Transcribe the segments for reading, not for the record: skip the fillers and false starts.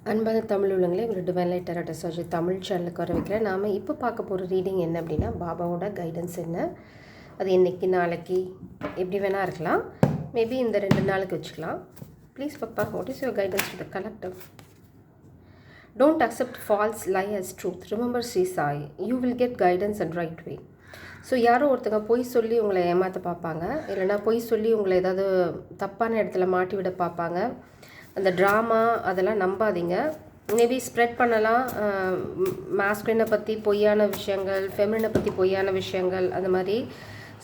அன்பான தமிழ் உள்ளங்களே, உங்களோட divine light tarot astrology Tamil சேனலுக்கு வர வைக்கிறேன். நாம் இப்போ பார்க்க போகிற ரீடிங் என்ன அப்படின்னா, பாபாவோட கைடன்ஸ் என்ன, அது இன்றைக்கி நாளைக்கு எப்படி வேணால் இருக்கலாம். மேபி இந்த 2 நாளுக்கு வச்சுக்கலாம். ப்ளீஸ் பப்பா, what is your guidance to the collective? Don't accept false lie as truth. Remember Shri Sai, you will get guidance and right way. So யாரோ ஒருத்தங்க பொய் சொல்லி உங்களை ஏமாற்ற பார்ப்பாங்க, இல்லைனா பொய் சொல்லி உங்களை ஏதாவது தப்பான இடத்துல மாட்டி விட பார்ப்பாங்க. அந்த ட்ராமா அதெல்லாம் நம்பாதீங்க. மேபி ஸ்ப்ரெட் பண்ணலாம், மாஸ்குலினை பற்றி பொய்யான விஷயங்கள், ஃபெமினினை பற்றி பொய்யான விஷயங்கள், அந்த மாதிரி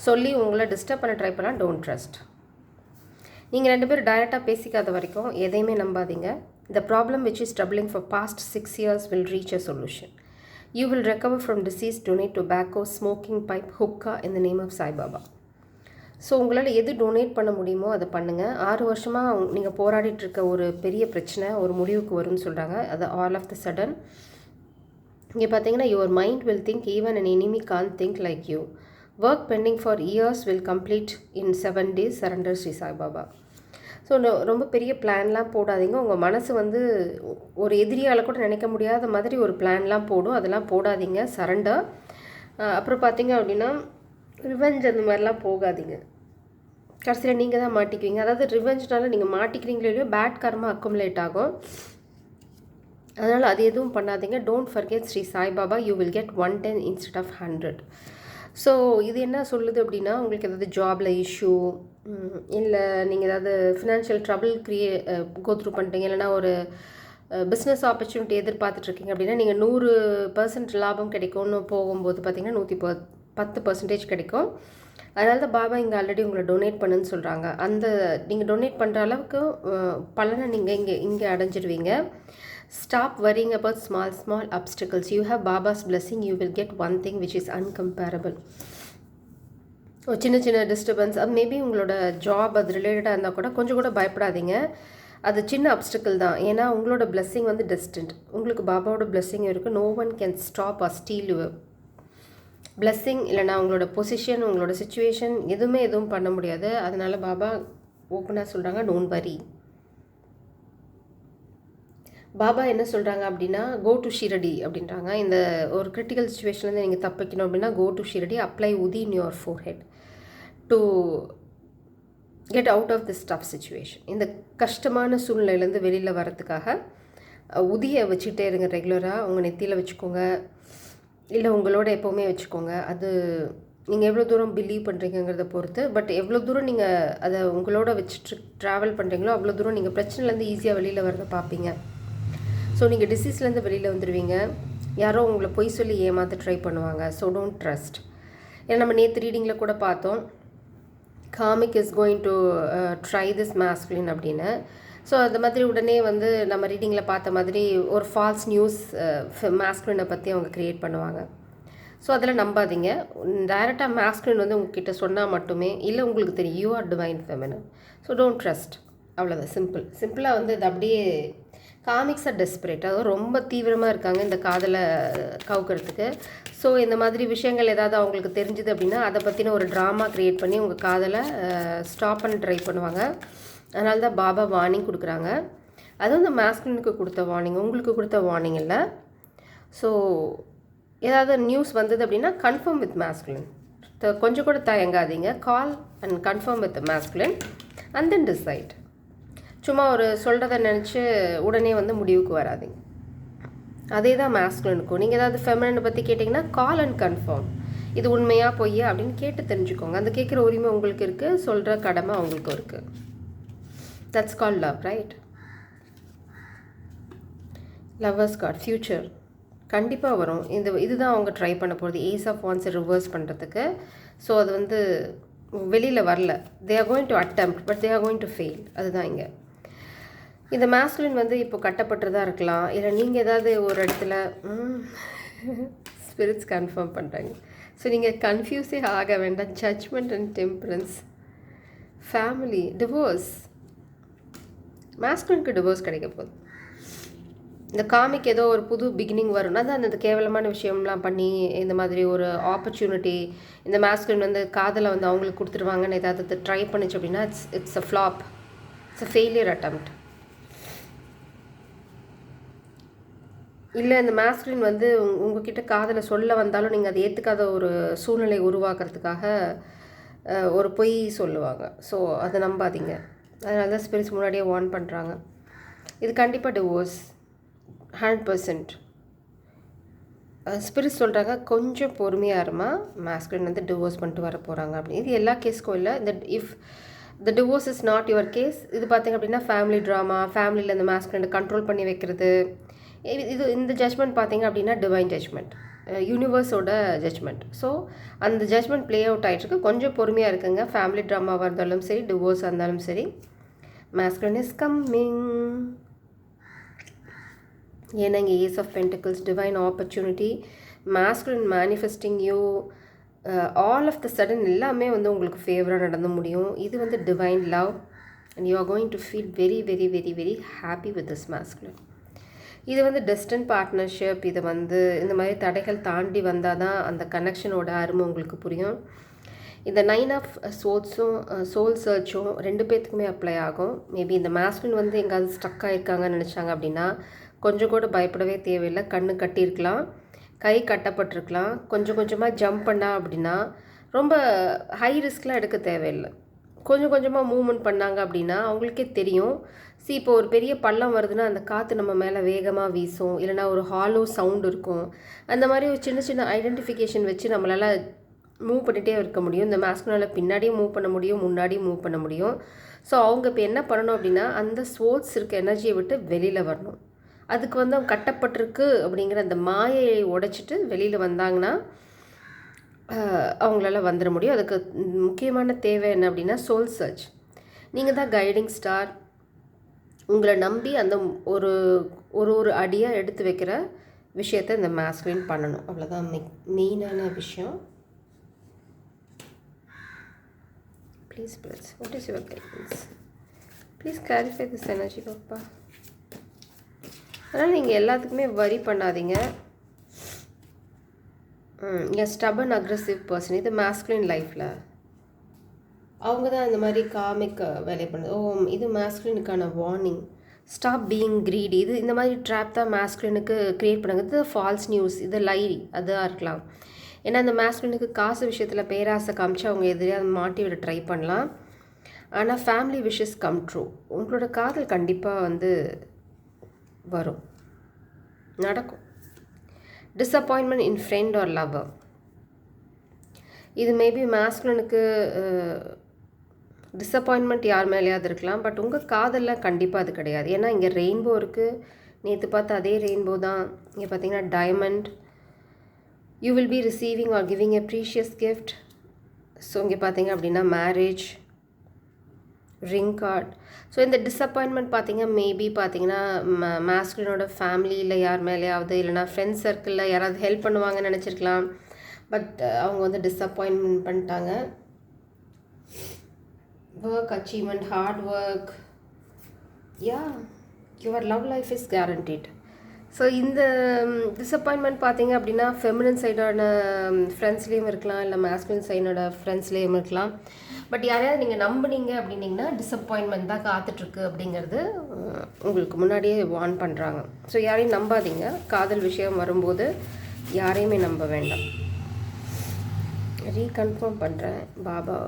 சொல்லி உங்களை டிஸ்டர்ப் பண்ண ட்ரை பண்ணலாம். Don't trust. நீங்கள் 2 பேரும் டைரெக்டாக பேசிக்காத வரைக்கும் எதையுமே நம்பாதீங்க. The problem which is troubling for past 6 years will reach a solution. You will recover from disease. Donate tobacco, smoking pipe, hookah in the name of Sai Baba. So உங்களால் எது donate பண்ண முடியுமோ அதை பண்ணுங்கள். 6 வருஷமாக நீங்கள் போராடிட்டுருக்க ஒரு பெரிய பிரச்சனை ஒரு முடிவுக்கு வரும்னு சொல்கிறாங்க. அது ஆல் ஆஃப் த சடன் இங்கே பார்த்தீங்கன்னா, your mind will think even an enemy can't think like you. Work pending for years will complete in 7 days. Surrender Shri Sai Baba. So ரொம்ப பெரிய பிளான்லாம் போடாதீங்க. உங்கள் மனசு வந்து ஒரு எதிரியால் கூட நினைக்க முடியாத மாதிரி ஒரு பிளான்லாம் போடும். அதெல்லாம் போடாதீங்க. சரண்டர். அப்புறம் பார்த்தீங்க அப்படின்னா, ரிவெஞ்ச் அந்த மாதிரிலாம் போகாதீங்க. கடைசியில் நீங்கள் தான் மாட்டிக்குவீங்க. அதாவது ரிவெஞ்ச்னால நீங்கள் மாட்டிக்கிறீங்களோ இல்லையோ பேட் கர்மா அக்குமுலேட் ஆகும். அதனால் அது எதுவும் பண்ணாதீங்க. Don't forget Shri Saibaba, you will get 110 instead of 100. So இது என்ன சொல்லுது அப்படின்னா, உங்களுக்கு ஏதாவது ஜாபில் இஷ்யூ, இல்லை நீங்கள் ஏதாவது ஃபினான்ஷியல் ட்ரபிள் கோத்ரூ பண்ணிட்டீங்க, இல்லைனா ஒரு பிஸ்னஸ் ஆப்பர்ச்சுனிட்டி எதிர்பார்த்துட்ருக்கீங்க அப்படின்னா, நீங்கள் 100% லாபம் கிடைக்கும்னு போகும்போது பார்த்தீங்கன்னா 110% கிடைக்கும். அதனால தான் பாபா இங்கே ஆல்ரெடி உங்களை டொனேட் பண்ணுன்னு சொல்கிறாங்க. அந்த நீங்கள் டொனேட் பண்ணுற அளவுக்கு பலனை நீங்கள் இங்கே அடைஞ்சிடுவீங்க. Stop worrying about small obstacles. You have Baba's blessing. You will get one thing which is incomparable. ஒரு சின்ன டிஸ்டர்பன்ஸ், அது மேபி உங்களோட ஜாப் அது ரிலேட்டடாக இருந்தால் கூட கொஞ்சம் கூட பயப்படாதீங்க. அது சின்ன அப்டிக்கல் தான். ஏன்னா உங்களோட பிளெஸிங் வந்து டெஸ்டின்ட். உங்களுக்கு பாபாவோட பிளெஸிங் இருக்குது. No one can stop or steal your blessing. இல்லைனா உங்களோட பொசிஷன், உங்களோட சுச்சுவேஷன் எதுவும் பண்ண முடியாது. அதனால் பாபா ஓப்பனாக சொல்கிறாங்க, டோன்ட் வரி. பாபா என்ன சொல்கிறாங்க அப்படின்னா, கோ டு ஷிரடி அப்படின்றாங்க. இந்த ஒரு கிரிட்டிக்கல் சுச்சுவேஷன்லேருந்து நீங்கள் தப்பிக்கணும் அப்படின்னா, go to Shirdi, apply udi in your forehead to get out of this tough situation. இந்த கஷ்டமான சூழ்நிலையிலேருந்து வெளியில் வரத்துக்காக உதியை வச்சுக்கிட்டே இருங்க. ரெகுலராக உங்கள் நெத்தியில் வச்சுக்கோங்க, இல்லை உங்களோட எப்போவுமே வச்சுக்கோங்க. அது நீங்கள் எவ்வளோ தூரம் பிலீவ் பண்ணுறீங்கிறத பொறுத்து. பட் எவ்வளோ தூரம் நீங்கள் அதை உங்களோட வச்சுட்டு ட்ராவல் பண்ணுறீங்களோ அவ்வளோ தூரம் நீங்கள் பிரச்சனைலேருந்து ஈஸியாக வெளியில் வரத பார்ப்பீங்க. ஸோ நீங்கள் டிசீஸ்லேருந்து வெளியில் வந்துடுவீங்க. யாரோ உங்களை பொய் சொல்லி ஏமாற்ற ட்ரை பண்ணுவாங்க. So don't trust. ஏன்னா நம்ம நேற்று ரீடிங்கில் கூட பார்த்தோம், comic is going to try this masculine அப்படின்னு. ஸோ அது மாதிரி உடனே வந்து நம்ம ரீடிங்கில் பார்த்த மாதிரி ஒரு ஃபால்ஸ் நியூஸ் மாஸ்குலினை பற்றி அவங்க க்ரியேட் பண்ணுவாங்க. ஸோ அதில் நம்பாதீங்க. டைரெக்டாக மாஸ்குலின் வந்து உங்ககிட்ட சொன்னால் மட்டுமே, இல்லை உங்களுக்கு தெரியும் you are divine feminine. So don't trust. அவ்வளோதான், சிம்பிளாக வந்து இது அப்படியே காமிக்ஸாக டெஸ்பரேட், அதாவது ரொம்ப தீவிரமாக இருக்காங்க இந்த காதலை கவுக்கிறதுக்கு. ஸோ இந்த மாதிரி விஷயங்கள் ஏதாவது அவங்களுக்கு தெரிஞ்சுது அப்படின்னா அதை பற்றின ஒரு ட்ராமா க்ரியேட் பண்ணி உங்கள் காதலை ஸ்டாப் பண்ண ட்ரை பண்ணுவாங்க. அதனால தான் பாபா வார்னிங் கொடுக்குறாங்க. அதுவும் இந்த மாஸ்குலினுக்கு கொடுத்த வார்னிங், உங்களுக்கு கொடுத்த வார்னிங் இல்லை. ஸோ ஏதாவது நியூஸ் வந்தது அப்படின்னா கன்ஃபார்ம் வித் மாஸ்குலின். கொஞ்சம் கூட தயங்காதீங்க. Call and confirm with masculine and then decide. சும்மா ஒரு சொல்கிறத நினச்சி உடனே வந்து முடிவுக்கு வராதிங்க. அதே தான் மாஸ்குலினுக்கும். நீங்கள் ஏதாவது ஃபெமினினை பற்றி கேட்டிங்கன்னா கால் அண்ட் கன்ஃபார்ம். இது உண்மையாக பொய்யா அப்படின்னு கேட்டு தெரிஞ்சுக்கோங்க. அந்த கேட்குற உரிமை உங்களுக்கு இருக்குது, சொல்கிற கடமை அவங்களுக்கும் இருக்குது. That's called love, right? Lovers card future கண்டிப்பாக வரும். இதுதான் அவங்க ட்ரை பண்ண போகிறது, ஏஸ் ஆஃப் வான்ஸை ரிவர்ஸ் பண்ணுறதுக்கு. ஸோ அது வந்து வெளியில் வரல. They are going to attempt but they are going to fail. அதுதான் இங்கே. இந்த மாஸ்குலின் வந்து இப்போ கட்டப்பட்டுதான் இருக்கலாம், இல்லை நீங்கள் ஏதாவது ஒரு இடத்துல ஸ்பிரிட்ஸ் கன்ஃபார்ம் பண்ணுறாங்க. ஸோ நீங்கள் கன்ஃபியூஸே ஆக வேண்டாம். Judgment and temperance, family, divorce. மாஸ்குலினுக்கு டிவோர்ஸ் கிடைக்க போகுது. இந்த காமிக் ஏதோ ஒரு புது பிகினிங் வரும்னா தான் அந்த கேவலமான விஷயம்லாம் பண்ணி இந்த மாதிரி ஒரு ஆப்பர்ச்சுனிட்டி இந்த மாஸ்குலின் வந்து காதலை வந்து அவங்களுக்கு கொடுத்துருவாங்கன்னு ஏதாவது ட்ரை பண்ணிச்சு அப்படின்னா it's a flop. It's a failure attempt. இல்லை இந்த மாஸ்குலின் வந்து உங்ககிட்ட காதில் சொல்ல வந்தாலும் நீங்கள் அதை ஏற்றுக்காத ஒரு சூழ்நிலை உருவாக்குறதுக்காக ஒரு பொய் சொல்லுவாங்க. ஸோ அதை நம்பாதீங்க. அதனால தான் ஸ்பிரிட்ஸ் முன்னாடியே வார்ன் பண்ணுறாங்க. இது கண்டிப்பாக டிவோர்ஸ் 100%. ஸ்பிரிட்ஸ் சொல்கிறாங்க கொஞ்சம் பொறுமையாக இருமா, மாஸ்குலின் வந்து டிவோர்ஸ் பண்ணிட்டு வர போகிறாங்க அப்படின்னு. இது எல்லா கேஸ்க்கும் இல்லை. If the divorce is not your case, இது பார்த்திங்க அப்படின்னா ஃபேமிலி ட்ராமா, ஃபேமிலியில் இந்த மாஸ்குலினை கண்ட்ரோல் பண்ணி வைக்கிறது, இந்த ஜட்ஜ்மெண்ட் பார்த்திங்க அப்படின்னா டிவைன் ஜட்ஜ்மெண்ட், யூனிவர்ஸோட ஜட்ஜ்மெண்ட். ஸோ அந்த ஜட்ஜ்மெண்ட் ப்ளே அவுட் ஆகிட்டுருக்கு. கொஞ்சம் பொறுமையாக இருக்குங்க. ஃபேமிலி ட்ராமாவாக இருந்தாலும் சரி, டிவோர்ஸாக இருந்தாலும் சரி, மாஸ்குலின் இஸ் கம்மிங். ஏன்னா இங்கே ace of pentacles, divine opportunity, masculine manifesting you, all of the sudden எல்லாமே வந்து உங்களுக்கு ஃபேவராக நடந்து முடியும். இது வந்து divine love and you are going to feel very very very very happy with this masculine. இது வந்து டெஸ்டின் பார்ட்னர்ஷிப். இது வந்து இந்த மாதிரி தடைகள் தாண்டி வந்தால் தான் அந்த கனெக்ஷனோட அருமை உங்களுக்கு புரியும். இந்த 9 ஆஃப் சோல்ஸும் சோல் சர்ச்சும் 2 பேர்த்துக்குமே அப்ளை ஆகும். மேபி இந்த மாஸ்குலின் வந்து எங்காவது ஸ்ட்ரக் ஆகிருக்காங்கன்னு நினச்சாங்க அப்படின்னா கொஞ்சம் கூட பயப்படவே தேவையில்லை. கண்ணு கட்டியிருக்கலாம், கை கட்டப்பட்டிருக்கலாம், கொஞ்சம் கொஞ்சமாக ஜம்ப் பண்ணா அப்படின்னா ரொம்ப ஹை ரிஸ்க்லாம் எடுக்க தேவையில்லை. கொஞ்சம் கொஞ்சமாக மூவ்மெண்ட் பண்ணாங்க அப்படின்னா அவங்களுக்கே தெரியும். இப்போ ஒரு பெரிய பள்ளம் வருதுன்னா அந்த காற்று நம்ம மேலே வேகமாக வீசும், இல்லைனா ஒரு ஹாலோ சவுண்ட் இருக்கும். அந்த மாதிரி ஒரு சின்ன சின்ன ஐடென்டிஃபிகேஷன் வச்சு நம்மளால் மூவ் பண்ணிகிட்டே இருக்க முடியும். இந்த மாஸ்குலினால் பின்னாடியும் மூவ் பண்ண முடியும், முன்னாடியும் மூவ் பண்ண முடியும். ஸோ அவங்க இப்போ என்ன பண்ணணும் அப்படின்னா அந்த சோர்ஸ் இருக்க எனர்ஜியை விட்டு வெளியில் வரணும். அதுக்கு வந்து அவங்க கட்டப்பட்டிருக்கு அப்படிங்கிற அந்த மாயையை உடைச்சிட்டு வெளியில் வந்தாங்கன்னா அவங்களால வந்துட முடியும். அதுக்கு முக்கியமான தேவை என்ன அப்படின்னா சோல் சர்ச். நீங்கள் தான் கைடிங் ஸ்டார். உங்களை நம்பி அந்த ஒரு ஒரு அடியாக எடுத்து வைக்கிற விஷயத்தை இந்த மாஸ்குலின் பண்ணணும். அவ்வளோதான் மெயினான விஷயம். Please please what is your guidance? Please clarify this energy பாப்பா. அதனால் நீங்கள் எல்லாத்துக்குமே வரி பண்ணாதீங்க. என் ஸ்டபன் அக்ரெசிவ் பர்சன், இது மாஸ்குலின் லைஃப்பில் அவங்க தான் இந்த மாதிரி காமிக் வேலை பண்ணுது. இது மாஸ்குலினுக்கான வார்னிங். Stop being greedy. இது இந்த மாதிரி ட்ராப் தான் மாஸ்குலினுக்கு க்ரியேட் பண்ணுங்க. இது ஃபால்ஸ் நியூஸ், இது லை அதாக இருக்கலாம். ஏன்னா இந்த மாஸ்குலினுக்கு காசு விஷயத்தில் பேராசை காமிச்சு அவங்க எதிரியாக மாட்டி விட ட்ரை பண்ணலாம். ஆனால் ஃபேமிலி விஷஸ் கம் ட்ரூ. உங்களோட காதல் கண்டிப்பாக வந்து வரும், நடக்கும். Disappointment in friend or lover. இது மேபி மாஸ்குலினுக்கு டிஸப்பாயின்மெண்ட் யார் மேலேயாவது இருக்கலாம். பட் உங்கள் காதலில் கண்டிப்பாக அது கிடையாது. ஏன்னா இங்கே ரெயின்போ இருக்குது. நேற்று பார்த்து அதே ரெயின்போ தான். இங்கே பார்த்தீங்கன்னா diamond. You will be receiving are giving a precious gift. So இங்கே பார்த்தீங்க அப்படின்னா மேரேஜ், ரிங் கார்ட். ஸோ இந்த டிஸப்பாயின்மெண்ட் பார்த்தீங்க மேபி பார்த்தீங்கன்னா மாஸ்குலினோட ஃபேமிலியில் யார் மேலேயாவது, இல்லைனா ஃப்ரெண்ட்ஸ் சர்க்கிளில் யாராவது ஹெல்ப் பண்ணுவாங்கன்னு நினச்சிருக்கலாம். பட் அவங்க வந்து டிஸப்பாயின்மெண்ட் பண்ணிட்டாங்க. Work achievement, hard work, your love life is guaranteed. So இந்த டிஸப்பாயின்மெண்ட் பார்த்தீங்க அப்படின்னா ஃபெமினின் சைடான ஃப்ரெண்ட்ஸ்லேயும் இருக்கலாம், இல்லை மாஸ்குலின் சைடோட ஃப்ரெண்ட்ஸ்லேயும் இருக்கலாம். பட் யாரையாவது நீங்கள் நம்புனீங்க அப்படின்னிங்கன்னா டிஸப்பாயின்மெண்ட் தான் காத்துட்ருக்கு அப்படிங்கிறது உங்களுக்கு முன்னாடியே வார்ன் பண்ணுறாங்க. ஸோ யாரையும் நம்பாதீங்க. காதல் விஷயம் வரும்போது யாரையுமே நம்ப வேண்டாம். ரீகன்ஃபார்ம் பண்ணுறேன். பாபா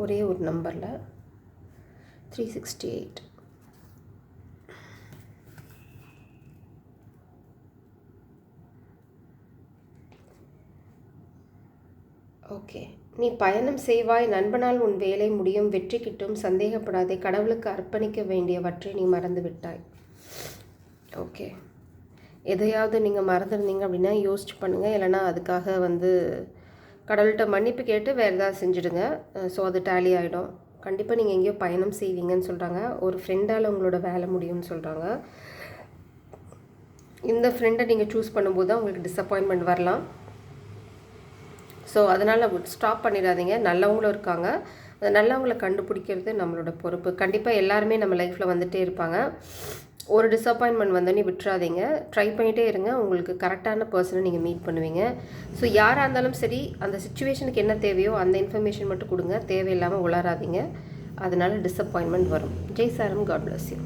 ஒரே ஒரு நம்பரில் 368. ஓகே. நீ பயணம் செய்வாய், நண்பனால் உன் வேலை முடியும், வெற்றி கிட்டும், சந்தேகப்படாதே, கடவுளுக்கு அர்ப்பணிக்க வேண்டியவற்றை நீ மறந்து விட்டாய். ஓகே. எதையாவது நீங்கள் மறந்துருந்தீங்க அப்படின்னா யோசிச்சு பண்ணுங்கள். இல்லைனா அதுக்காக வந்து கடவுள்கிட்ட மன்னிப்பு கேட்டு வேறு ஏதாவது செஞ்சுடுங்க. ஸோ அது டேலி ஆகிடும். கண்டிப்பாக நீங்கள் எங்கேயோ பயணம் செய்வீங்கன்னு சொல்கிறாங்க. ஒரு ஃப்ரெண்டால் உங்களோட வேலை முடியும்னு சொல்கிறாங்க. இந்த ஃப்ரெண்டை நீங்கள் சூஸ் பண்ணும்போது தான் உங்களுக்கு டிஸப்பாயின்மெண்ட் வரலாம். ஸோ அதனால் ஸ்டாப் பண்ணிடாதீங்க. நல்லவங்களும் இருக்காங்க. அந்த நல்லவங்களை கண்டுபிடிக்கிறது நம்மளோட பொறுப்பு. கண்டிப்பாக எல்லாருமே நம்ம லைஃப்பில் வந்துகிட்டே இருப்பாங்க. ஒரு டிஸப்பாயின்மெண்ட் வந்தோடனே விட்டுறாதீங்க. ட்ரை பண்ணிகிட்டே இருங்க. உங்களுக்கு கரெக்டான பர்சனை நீங்கள் மீட் பண்ணுவீங்க. ஸோ யாராக இருந்தாலும் சரி, அந்த சிச்சுவேஷனுக்கு என்ன தேவையோ அந்த இன்ஃபர்மேஷன் மட்டும் கொடுங்க. தேவையில்லாமல் உளராதீங்க. அதனால் டிஸப்பாயின்மெண்ட் வரும். ஜெய் சாரம். God bless you.